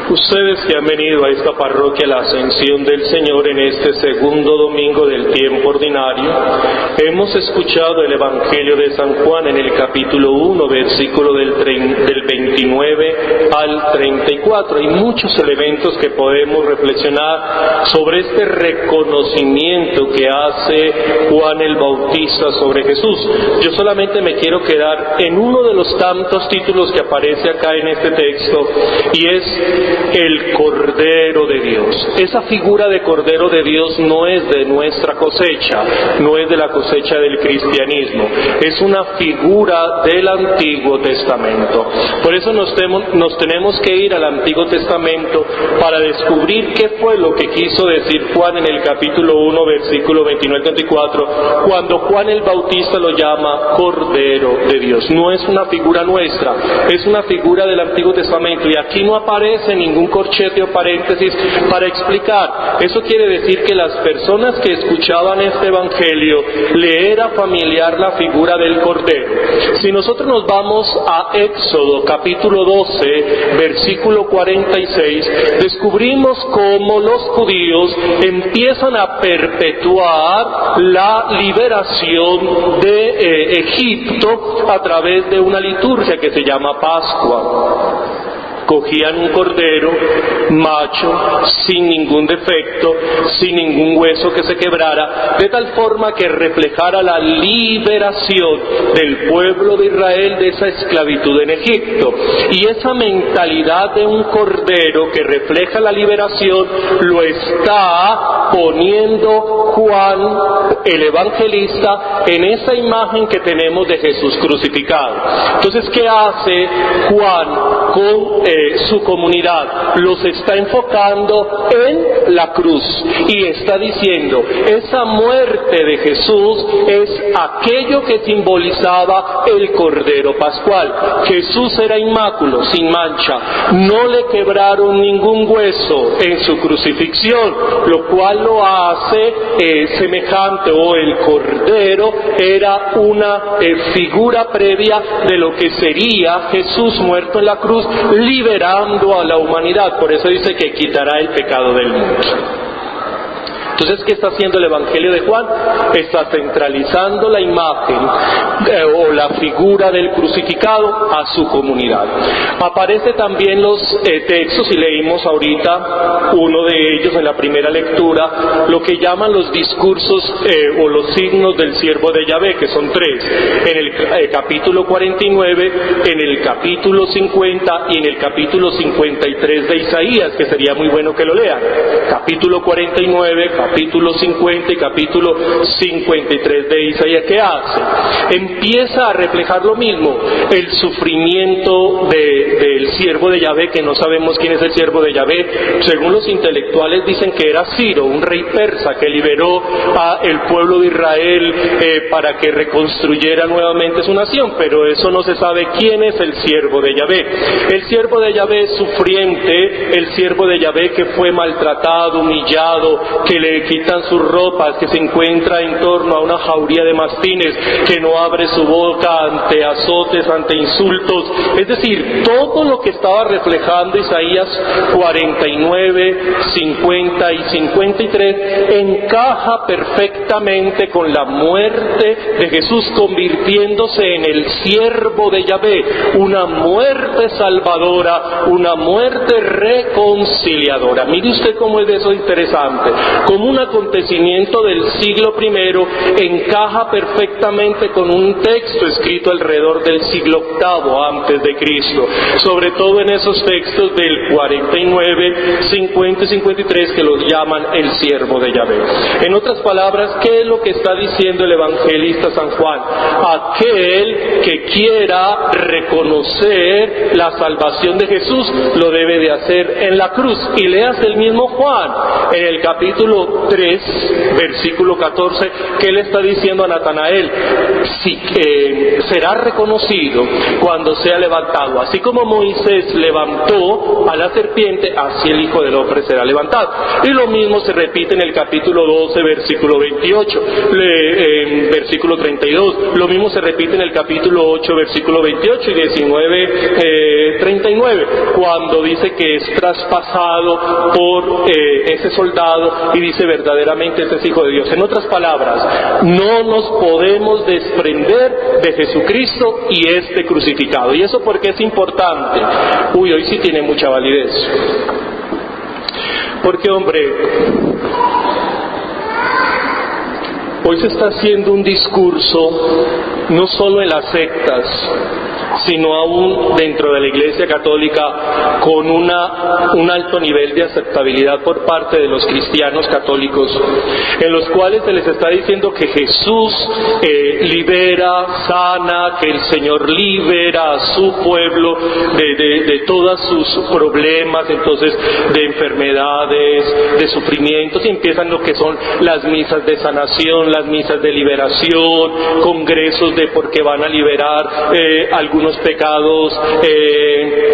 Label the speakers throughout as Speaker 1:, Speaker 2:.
Speaker 1: Ustedes que han venido a esta parroquia La Ascensión del Señor en este segundo domingo del tiempo ordinario, hemos escuchado el Evangelio de San Juan en el capítulo 1, versículo del 29 al 34. Hay muchos elementos que podemos reflexionar sobre este reconocimiento que hace Juan el Bautista sobre Jesús. Yo solamente me quiero quedar en uno de los tantos títulos que aparece acá en este texto, y es el Cordero de Dios. Esa figura de Cordero de Dios no es de nuestra cosecha, no es de la cosecha del cristianismo, es una figura del Antiguo Testamento. Por eso nos tenemos que ir al Antiguo Testamento para descubrir qué fue lo que quiso decir Juan en el capítulo 1, versículo 29-34, cuando Juan el Bautista lo llama Cordero de Dios. No es una figura nuestra, es una figura del Antiguo Testamento, y aquí no aparece ningún corchete o paréntesis para explicar. Eso quiere decir que las personas que escuchaban este Evangelio le era familiar la figura del Cordero. Si nosotros nos vamos a Éxodo capítulo 12, versículo 46, descubrimos cómo los judíos empiezan a perpetuar la liberación de Egipto a través de una liturgia que se llama Pascua. Cogían un cordero macho, sin ningún defecto, sin ningún hueso que se quebrara, de tal forma que reflejara la liberación del pueblo de Israel de esa esclavitud en Egipto. Y esa mentalidad de un cordero que refleja la liberación lo está poniendo Juan, el evangelista, en esa imagen que tenemos de Jesús crucificado. Entonces, ¿qué hace Juan con su comunidad? Los está enfocando en la cruz y está diciendo, esa muerte de Jesús es aquello que simbolizaba el Cordero Pascual. Jesús era inmáculo, sin mancha, no le quebraron ningún hueso en su crucifixión, lo cual lo hace semejante, o el Cordero era una figura previa de lo que sería Jesús muerto en la cruz, liberando a la humanidad. Por eso dice que quitará el pecado del mundo. Entonces, ¿qué está haciendo el Evangelio de Juan? Está centralizando la imagen o la figura del crucificado a su comunidad. Aparece también los textos, y leímos ahorita uno de ellos en la primera lectura, lo que llaman los discursos o los signos del siervo de Yahvé, que son tres, en el capítulo 49, en el capítulo 50 y en el capítulo 53 de Isaías, que sería muy bueno que lo lean. Capítulo 49, capítulo 50 y capítulo 53 de Isaías. ¿Qué hace? Empieza a reflejar lo mismo, el sufrimiento del siervo de Yahvé, que no sabemos quién es el siervo de Yahvé. Según los intelectuales dicen que era Ciro, un rey persa que liberó al pueblo de Israel para que reconstruyera nuevamente su nación, pero eso no se sabe quién es el siervo de Yahvé. El siervo de Yahvé es sufriente, el siervo de Yahvé que fue maltratado, humillado, que le quitan sus ropas, que se encuentra en torno a una jauría de mastines, que no abre su boca ante azotes, ante insultos. Es decir, todo lo que estaba reflejando Isaías 49, 50 y 53 encaja perfectamente con la muerte de Jesús, convirtiéndose en el siervo de Yahvé, una muerte salvadora, una muerte reconciliadora. Mire usted cómo es eso interesante, como un acontecimiento del siglo I encaja perfectamente con un texto escrito alrededor del siglo VIII antes de Cristo, sobre todo en esos textos del 49, 50 y 53 que los llaman el siervo de Yahvé. En otras palabras, ¿qué es lo que está diciendo el evangelista San Juan? Aquel que quiera reconocer la salvación de Jesús lo debe de hacer en la cruz. Y leas el mismo Juan en el capítulo capítulo 3, versículo 14, ¿qué le está diciendo a Natanael? Sí, será reconocido cuando sea levantado. Así como Moisés levantó a la serpiente, así el Hijo del Hombre será levantado. Y lo mismo se repite en el capítulo 12, versículo 28, versículo 32. Lo mismo se repite en el capítulo 8, versículo 28 y 19, 39, cuando dice que es traspasado por ese soldado y dice verdaderamente este es Hijo de Dios. En otras palabras, no nos podemos desprender de Jesucristo y este crucificado. ¿Y eso por qué es importante? Hoy sí tiene mucha validez. Porque, hombre, hoy se está haciendo un discurso no solo en las sectas, sino aún dentro de la Iglesia Católica, con un alto nivel de aceptabilidad por parte de los cristianos católicos, en los cuales se les está diciendo que Jesús libera, sana, que el Señor libera a su pueblo de todos sus problemas, entonces de enfermedades, de sufrimientos, y empiezan lo que son las misas de sanación, las misas de liberación, congresos de por qué van a liberar algunos pecados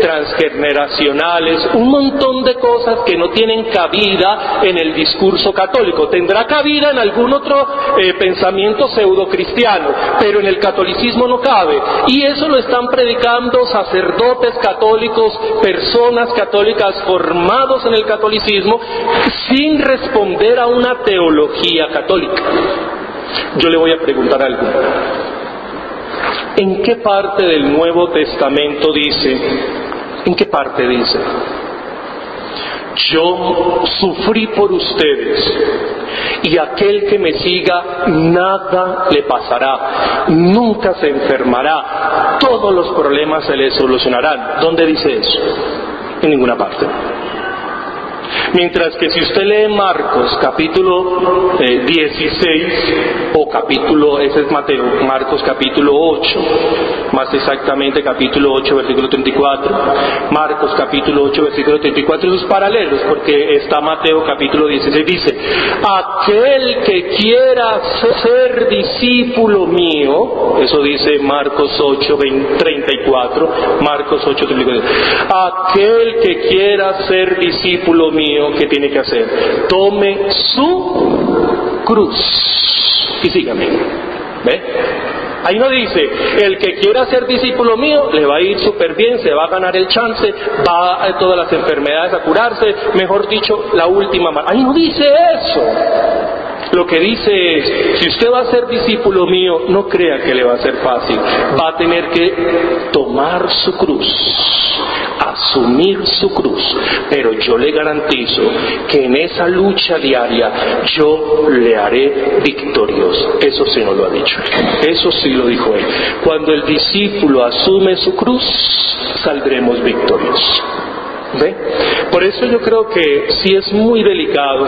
Speaker 1: transgeneracionales, un montón de cosas que no tienen cabida en el discurso católico. Tendrá cabida en algún otro pensamiento pseudocristiano, pero en el catolicismo no cabe, y eso lo están predicando sacerdotes católicos, personas católicas formados en el catolicismo, sin responder a una teología católica. Yo le voy a preguntar algo. ¿En qué parte del Nuevo Testamento dice? ¿En qué parte dice? Yo sufrí por ustedes y aquel que me siga nada le pasará, nunca se enfermará, todos los problemas se le solucionarán. ¿Dónde dice eso? En ninguna parte. Mientras que si usted lee Marcos capítulo 16 o capítulo, ese es Mateo, Marcos capítulo 8, más exactamente capítulo 8 versículo 34, Marcos capítulo 8 versículo 34 y sus paralelos, porque está Mateo capítulo 16, dice: aquel que quiera ser discípulo mío, eso dice Marcos 8 34, Marcos 8 34, aquel que quiera ser discípulo mío, ¿qué tiene que hacer? Tome su cruz y sígame. ¿Ve? Ahí no dice, el que quiera ser discípulo mío le va a ir súper bien, se va a ganar el chance, va a todas las enfermedades a curarse, mejor dicho, la última. Ahí no dice eso. Lo que dice es, si usted va a ser discípulo mío, no crea que le va a ser fácil, va a tener que tomar su cruz, asumir su cruz, pero yo le garantizo que en esa lucha diaria yo le haré victorioso. Eso sí no lo ha dicho, eso sí lo dijo él. Cuando el discípulo asume su cruz, saldremos victoriosos. ¿Ve? Por eso yo creo que sí es muy delicado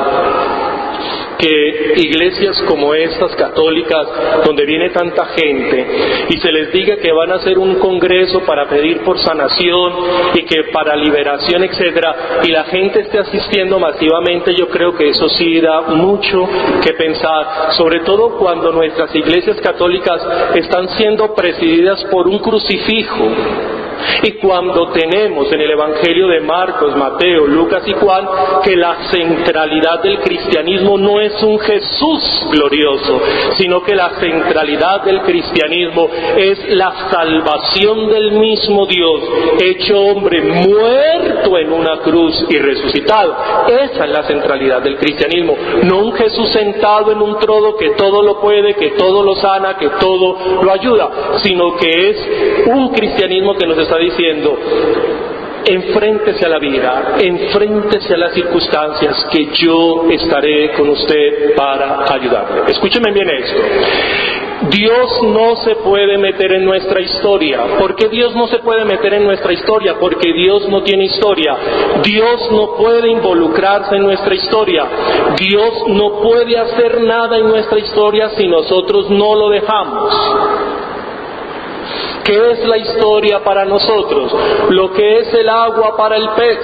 Speaker 1: que iglesias como estas católicas, donde viene tanta gente, y se les diga que van a hacer un congreso para pedir por sanación y que para liberación, etcétera, y la gente esté asistiendo masivamente. Yo creo que eso sí da mucho que pensar, sobre todo cuando nuestras iglesias católicas están siendo presididas por un crucifijo. Y cuando tenemos en el Evangelio de Marcos, Mateo, Lucas y Juan que la centralidad del cristianismo no es un Jesús glorioso, sino que la centralidad del cristianismo es la salvación del mismo Dios, hecho hombre, muerto en una cruz y resucitado. Esa es la centralidad del cristianismo, no un Jesús sentado en un trono que todo lo puede, que todo lo sana, que todo lo ayuda, sino que es un cristianismo que nos está diciendo: enfréntese a la vida, enfréntese a las circunstancias, que yo estaré con usted para ayudarle. Escúcheme bien esto. Dios no se puede meter en nuestra historia. ¿Por qué Dios no se puede meter en nuestra historia? Porque Dios no tiene historia. Dios no puede involucrarse en nuestra historia. Dios no puede hacer nada en nuestra historia si nosotros no lo dejamos. ¿Qué es la historia para nosotros? Lo que es el agua para el pez.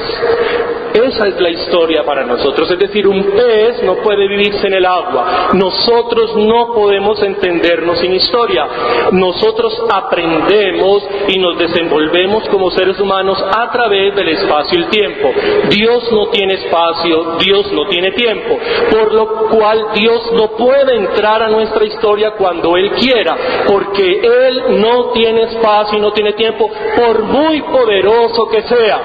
Speaker 1: Esa es la historia para nosotros. Es decir, un pez no puede vivirse en el agua. Nosotros no podemos entendernos sin historia. Nosotros aprendemos y nos desenvolvemos como seres humanos a través del espacio y el tiempo. Dios no tiene espacio, Dios no tiene tiempo, por lo cual Dios no puede entrar a nuestra historia cuando Él quiera, porque Él no tiene espacio y no tiene tiempo, por muy poderoso que sea.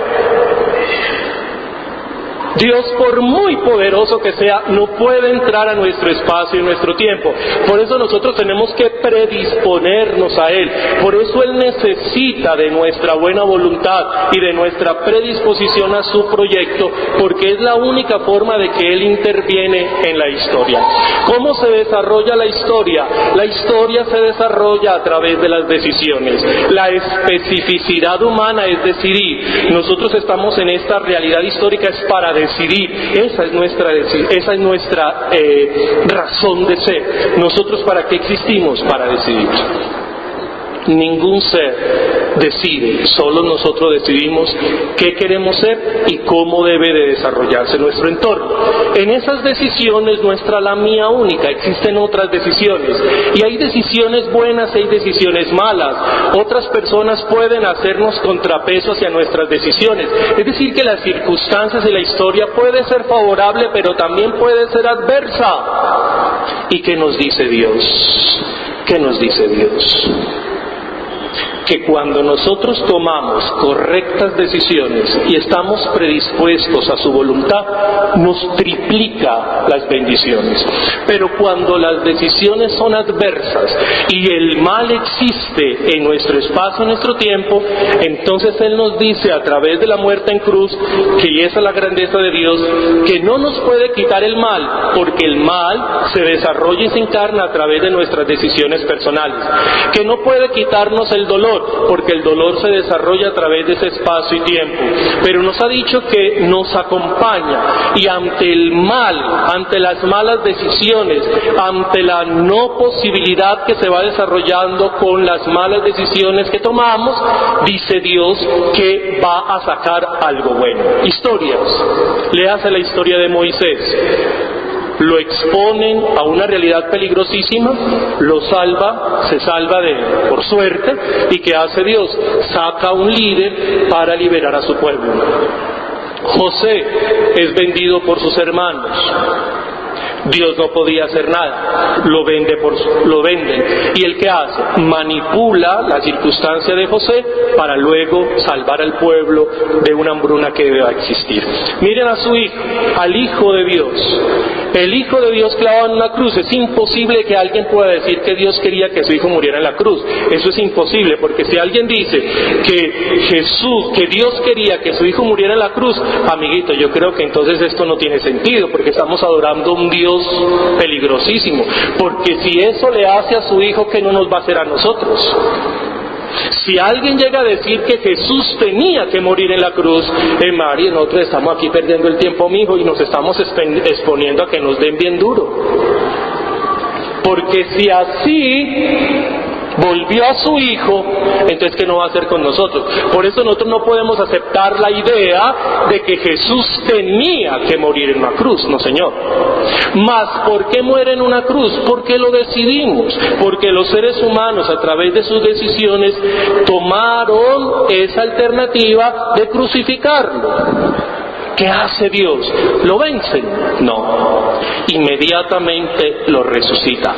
Speaker 1: Dios, por muy poderoso que sea, no puede entrar a nuestro espacio y nuestro tiempo. Por eso nosotros tenemos que predisponernos a Él. Por eso Él necesita de nuestra buena voluntad y de nuestra predisposición a su proyecto, porque es la única forma de que Él interviene en la historia. ¿Cómo se desarrolla la historia? La historia se desarrolla a través de las decisiones. La especificidad humana es decidir. Nosotros estamos en esta realidad histórica es para decidir. Esa es nuestra razón de ser. Nosotros, ¿para qué existimos? Para decidir. Ningún ser decide, solo nosotros decidimos qué queremos ser y cómo debe de desarrollarse nuestro entorno. En esas decisiones no está la mía única, existen otras decisiones, y hay decisiones buenas y hay decisiones malas. Otras personas pueden hacernos contrapeso hacia nuestras decisiones, es decir, que las circunstancias y la historia puede ser favorable, pero también puede ser adversa. ¿Y qué nos dice Dios? ¿Qué nos dice Dios? Que cuando nosotros tomamos correctas decisiones y estamos predispuestos a su voluntad, nos triplica las bendiciones. Pero cuando las decisiones son adversas y el mal existe en nuestro espacio, en nuestro tiempo, entonces Él nos dice a través de la muerte en cruz, que esa es la grandeza de Dios, que no nos puede quitar el mal, porque el mal se desarrolla y se encarna a través de nuestras decisiones personales. Que no puede quitarnos el dolor, porque el dolor se desarrolla a través de ese espacio y tiempo, pero nos ha dicho que nos acompaña, y ante el mal, ante las malas decisiones, ante la no posibilidad que se va desarrollando con las malas decisiones que tomamos, dice Dios que va a sacar algo bueno. Historias. Le hace la historia de Moisés. Lo exponen a una realidad peligrosísima, lo salva, se salva de él, por suerte, y ¿qué hace Dios? Saca un líder para liberar a su pueblo. José es vendido por sus hermanos. Dios no podía hacer nada, lo venden. ¿Y él qué hace? Manipula la circunstancia de José para luego salvar al pueblo de una hambruna que debe existir. Miren a su hijo, al Hijo de Dios. El Hijo de Dios clavado en una cruz. Es imposible que alguien pueda decir que Dios quería que su hijo muriera en la cruz. Eso es imposible, porque si alguien dice que Dios quería que su hijo muriera en la cruz, amiguito, yo creo que entonces esto no tiene sentido, porque estamos adorando a un Dios peligrosísimo. Porque si eso le hace a su hijo, ¿qué no nos va a hacer a nosotros? Si alguien llega a decir que Jesús tenía que morir en la cruz, María, nosotros estamos aquí perdiendo el tiempo, mijo, y nos estamos exponiendo a que nos den bien duro. Porque si así volvió a su hijo, entonces ¿qué no va a hacer con nosotros? Por eso nosotros no podemos aceptar la idea de que Jesús tenía que morir en una cruz. No, señor. Mas, ¿por qué muere en una cruz? Porque lo decidimos, porque los seres humanos a través de sus decisiones tomaron esa alternativa de crucificarlo. ¿Qué hace Dios? ¿Lo vencen? No. Inmediatamente lo resucita.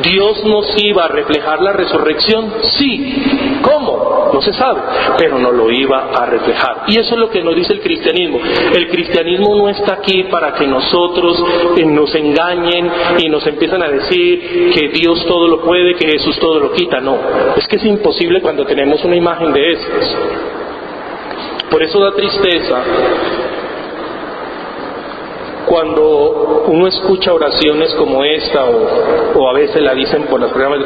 Speaker 1: ¿Dios nos iba a reflejar la resurrección? Sí. ¿Cómo? No se sabe, pero nos lo iba a reflejar. Y eso es lo que nos dice el cristianismo. El cristianismo no está aquí para que nosotros nos engañen y nos empiezan a decir que Dios todo lo puede, que Jesús todo lo quita. No. Es que es imposible cuando tenemos una imagen de esas. Por eso da tristeza cuando uno escucha oraciones como esta, o a veces la dicen por los programas,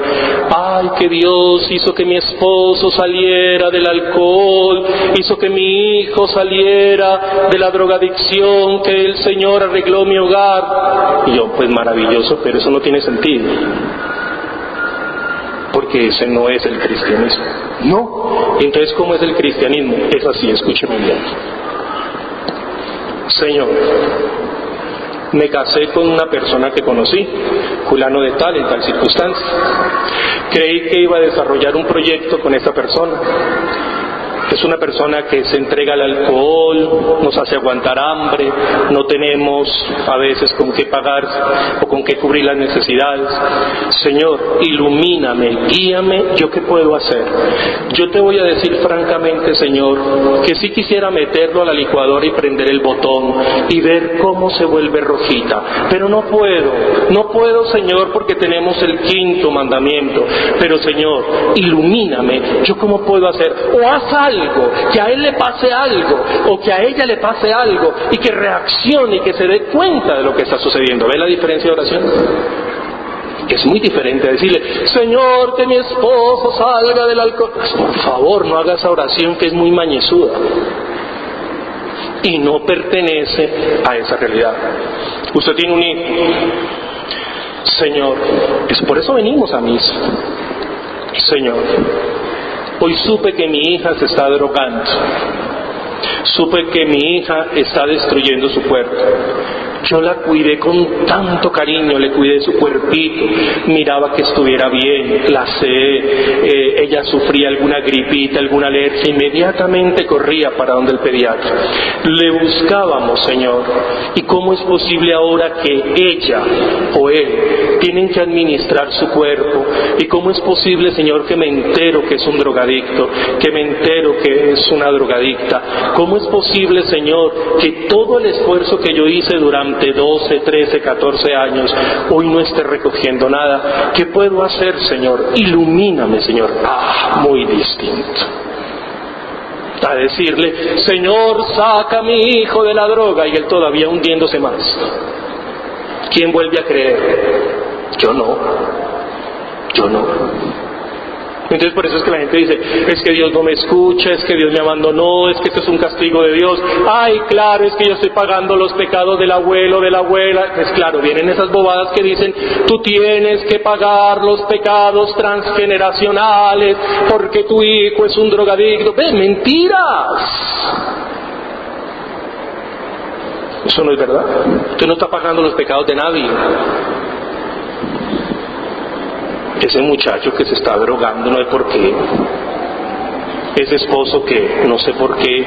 Speaker 1: ay, que Dios hizo que mi esposo saliera del alcohol, hizo que mi hijo saliera de la drogadicción, que el Señor arregló mi hogar. Y yo, pues maravilloso, pero eso no tiene sentido. porque ese no es el cristianismo. No. Entonces, ¿cómo es el cristianismo? Es así, escúcheme bien. Señor, me casé con una persona que conocí, fulano de tal, en tal circunstancia. Creí que iba a desarrollar un proyecto con esta persona. Es una persona que se entrega al alcohol, nos hace aguantar hambre, no tenemos a veces con qué pagar o con qué cubrir las necesidades. Señor, ilumíname, guíame, ¿yo qué puedo hacer? Yo te voy a decir francamente, Señor, que sí quisiera meterlo a la licuadora y prender el botón y ver cómo se vuelve rojita, pero no puedo, Señor, porque tenemos el 5º mandamiento. Pero, Señor, ilumíname, ¿yo cómo puedo hacer? O haz algo, que a él le pase algo, o que a ella le pase algo, y que reaccione y que se dé cuenta de lo que está sucediendo. ¿Ve la diferencia de oración? Es muy diferente a decirle, Señor, que mi esposo salga del alcohol. Por favor, no haga esa oración que es muy mañezuda y no pertenece a esa realidad. Usted tiene un hijo. Señor, es por eso venimos a misa. Señor, hoy supe que mi hija se está drogando. Supe que mi hija está destruyendo su cuerpo. Yo la cuidé con tanto cariño, le cuidé su cuerpito, miraba que estuviera bien, la sé, ella sufría alguna gripita, alguna alergia, inmediatamente corría para donde el pediatra. Le buscábamos, Señor, y cómo es posible ahora que ella o él tienen que administrar su cuerpo, y cómo es posible, Señor, que me entero que es un drogadicto, que me entero que es una drogadicta. ¿Cómo es posible, Señor, que todo el esfuerzo que yo hice durante 12, 13, 14 años, hoy no esté recogiendo nada? ¿Qué puedo hacer, Señor? Ilumíname, Señor. Muy distinto a decirle, Señor, saca a mi hijo de la droga, y él todavía hundiéndose más. ¿Quién vuelve a creer? Yo no. Entonces por eso es que la gente dice, es que Dios no me escucha, es que Dios me abandonó, es que esto es un castigo de Dios. Ay, claro, es que yo estoy pagando los pecados del abuelo, de la abuela. Pues claro, vienen esas bobadas que dicen, tú tienes que pagar los pecados transgeneracionales porque tu hijo es un drogadicto. ¡Ven, mentiras! Eso no es verdad. Usted no está pagando los pecados de nadie. Ese muchacho que se está drogando no hay por qué. Ese esposo que no sé por qué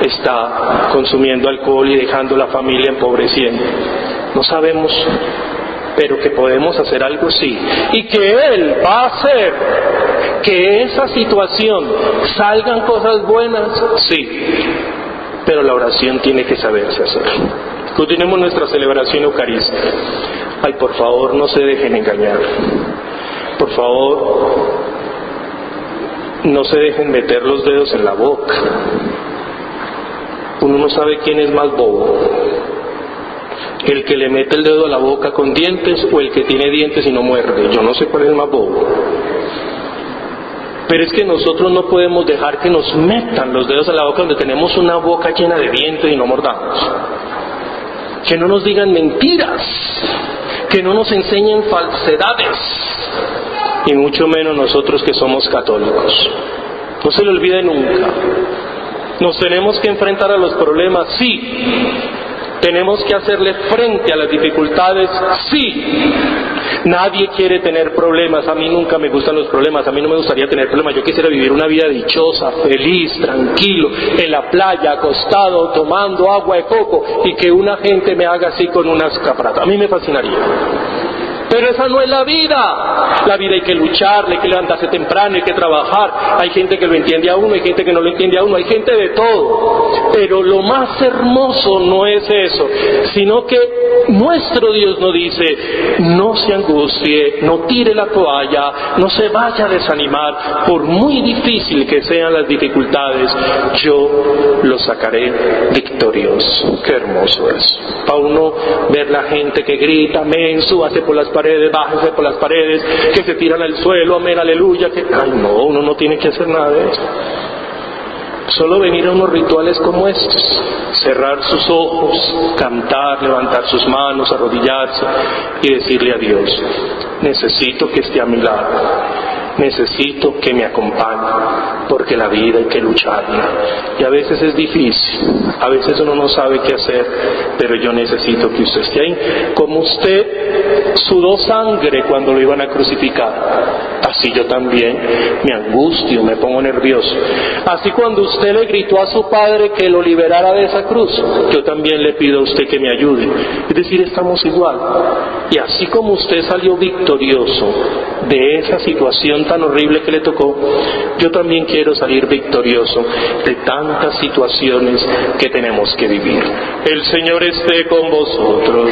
Speaker 1: está consumiendo alcohol y dejando la familia empobreciendo. No sabemos, pero que podemos hacer algo, sí. Y que Él va a hacer que esa situación salgan cosas buenas, sí. Pero la oración tiene que saberse hacer. Continuemos nuestra celebración eucarística. Ay, por favor, no se dejen engañar. Por favor, no se dejen meter los dedos en la boca. Uno no sabe quién es más bobo, el que le mete el dedo a la boca con dientes o el que tiene dientes y no muerde. Yo no sé cuál es más bobo. Pero es que nosotros no podemos dejar que nos metan los dedos a la boca donde tenemos una boca llena de dientes y no mordamos. Que no nos digan mentiras, que no nos enseñen falsedades. Y mucho menos nosotros que somos católicos. No se le olvide nunca. Nos tenemos que enfrentar a los problemas, sí. Tenemos que hacerle frente a las dificultades, sí. Nadie quiere tener problemas. A mí nunca me gustan los problemas. A mí no me gustaría tener problemas. Yo quisiera vivir una vida dichosa, feliz, tranquilo, en la playa, acostado, tomando agua de coco, y que una gente me haga así con unas capratas. A mí me fascinaría. Pero esa no es la vida. La vida hay que lucharla, hay que levantarse temprano, hay que trabajar. Hay gente que lo entiende a uno, hay gente que no lo entiende a uno, hay gente de todo. Pero lo más hermoso no es eso, sino que nuestro Dios nos dice, no se angustie, no tire la toalla, no se vaya a desanimar. Por muy difícil que sean las dificultades, yo lo sacaré victorioso. Qué hermoso es. Para uno ver la gente que grita, amén, súbase por las paredes, bájese por las paredes, que se tiran al suelo, amén, aleluya, que... Ay, no, uno no tiene que hacer nada de eso. Solo venir a unos rituales como estos, cerrar sus ojos, cantar, levantar sus manos, arrodillarse y decirle a Dios, necesito que esté a mi lado. necesito que me acompañe, porque la vida hay que lucharla. Y a veces es difícil, a veces uno no sabe qué hacer, pero yo necesito que usted esté ahí. Como usted sudó sangre cuando lo iban a crucificar, así yo también me angustio, me pongo nervioso. Así cuando usted le gritó a su padre que lo liberara de esa cruz, yo también le pido a usted que me ayude. Es decir, estamos igual. Y así como usted salió victorioso de esa situación tan horrible que le tocó, yo también quiero salir victorioso de tantas situaciones que tenemos que vivir. El Señor esté con vosotros.